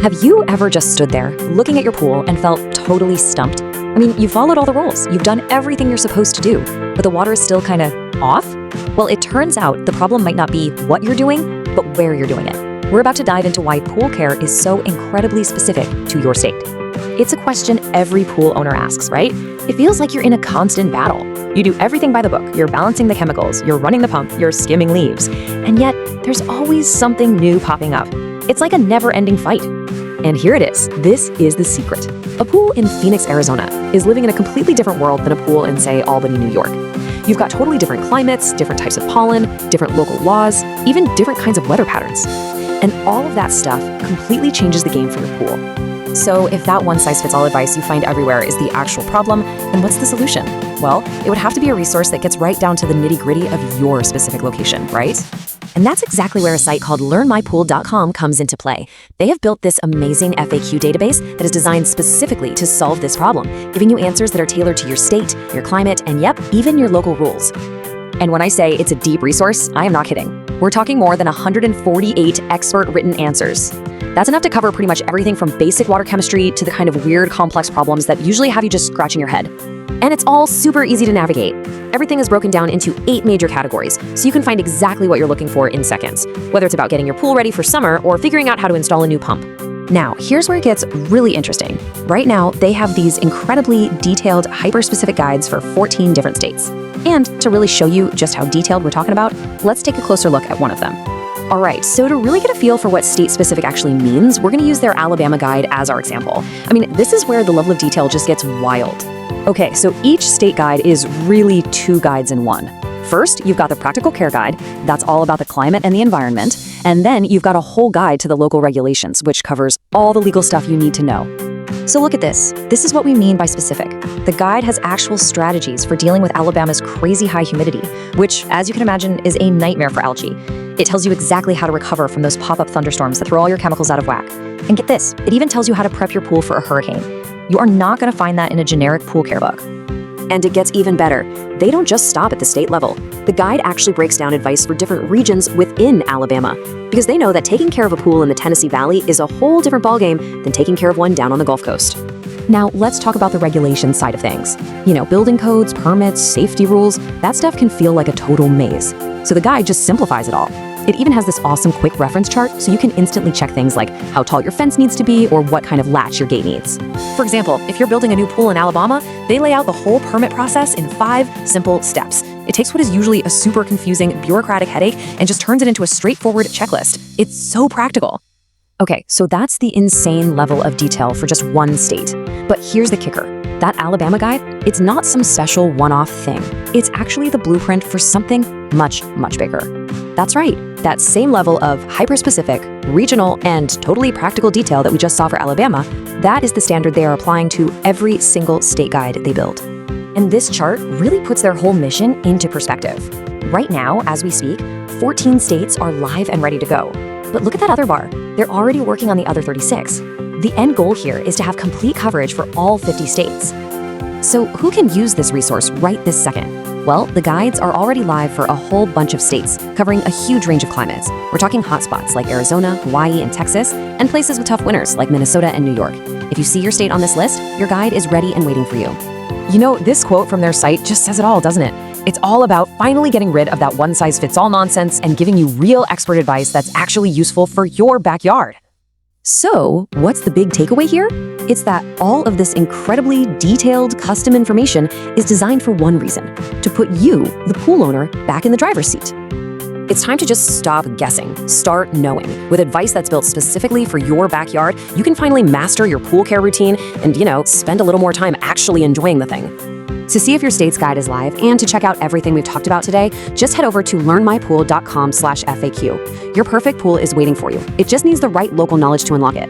Have you ever just stood there, looking at your pool and felt totally stumped? I mean, you followed all the rules, you've done everything you're supposed to do, but the water is still kind of off? Well, it turns out the problem might not be what you're doing, but where you're doing it. We're about to dive into why pool care is so incredibly specific to your state. It's a question every pool owner asks, right? It feels like you're in a constant battle. You do everything by the book. You're balancing the chemicals, you're running the pump, you're skimming leaves. And yet, there's always something new popping up. It's like a never-ending fight. And here it is. This is the secret. A pool in Phoenix, Arizona is living in a completely different world than a pool in, say, Albany, New York. You've got totally different climates, different types of pollen, different local laws, even different kinds of weather patterns. And all of that stuff completely changes the game for your pool. So if that one-size-fits-all advice you find everywhere is the actual problem, then what's the solution? Well, it would have to be a resource that gets right down to the nitty-gritty of your specific location, right? And that's exactly where a site called LearnMyPool.com comes into play. They have built this amazing FAQ database that is designed specifically to solve this problem, giving you answers that are tailored to your state, your climate, and yep, even your local rules. And when I say it's a deep resource, I am not kidding. We're talking more than 148 expert-written answers. That's enough to cover pretty much everything from basic water chemistry to the kind of weird, complex problems that usually have you just scratching your head. And it's all super easy to navigate. Everything is broken down into 8 major categories, so you can find exactly what you're looking for in seconds, whether it's about getting your pool ready for summer or figuring out how to install a new pump. Now, here's where it gets really interesting. Right now, they have these incredibly detailed, hyper-specific guides for 14 different states. And to really show you just how detailed we're talking about, let's take a closer look at one of them. All right, so to really get a feel for what state-specific actually means, we're gonna use their Alabama guide as our example. I mean, this is where the level of detail just gets wild. Okay, so each state guide is really 2 guides in one. First, you've got the practical care guide. That's all about the climate and the environment. And then you've got a whole guide to the local regulations, which covers all the legal stuff you need to know. So look at this. This is what we mean by specific. The guide has actual strategies for dealing with Alabama's crazy high humidity, which, as you can imagine, is a nightmare for algae. It tells you exactly how to recover from those pop-up thunderstorms that throw all your chemicals out of whack. And get this, it even tells you how to prep your pool for a hurricane. You are not going to find that in a generic pool care book. And it gets even better. They don't just stop at the state level. The guide actually breaks down advice for different regions within Alabama, because they know that taking care of a pool in the Tennessee Valley is a whole different ballgame than taking care of one down on the Gulf Coast. Now, let's talk about the regulation side of things. You know, building codes, permits, safety rules, that stuff can feel like a total maze. So the guide just simplifies it all. It even has this awesome quick reference chart so you can instantly check things like how tall your fence needs to be or what kind of latch your gate needs. For example, if you're building a new pool in Alabama, they lay out the whole permit process in 5 simple steps. It takes what is usually a super confusing bureaucratic headache and just turns it into a straightforward checklist. It's so practical. Okay, so that's the insane level of detail for just one state. But here's the kicker. That Alabama guide, it's not some special one-off thing. It's actually the blueprint for something much, much bigger. That's right, that same level of hyper-specific, regional, and totally practical detail that we just saw for Alabama, that is the standard they are applying to every single state guide they build. And this chart really puts their whole mission into perspective. Right now, as we speak, 14 states are live and ready to go. But look at that other bar. They're already working on the other 36. The end goal here is to have complete coverage for all 50 states. So who can use this resource right this second? Well, the guides are already live for a whole bunch of states, covering a huge range of climates. We're talking hotspots like Arizona, Hawaii, and Texas, and places with tough winters like Minnesota and New York. If you see your state on this list, your guide is ready and waiting for you. You know, this quote from their site just says it all, doesn't it? It's all about finally getting rid of that one-size-fits-all nonsense and giving you real expert advice that's actually useful for your backyard. So, what's the big takeaway here? It's that all of this incredibly detailed custom information is designed for one reason: to put you, the pool owner, back in the driver's seat. It's time to just stop guessing, start knowing. With advice that's built specifically for your backyard, you can finally master your pool care routine and, spend a little more time actually enjoying the thing. To see if your state's guide is live and to check out everything we've talked about today, just head over to learnmypool.com/FAQ. Your perfect pool is waiting for you. It just needs the right local knowledge to unlock it.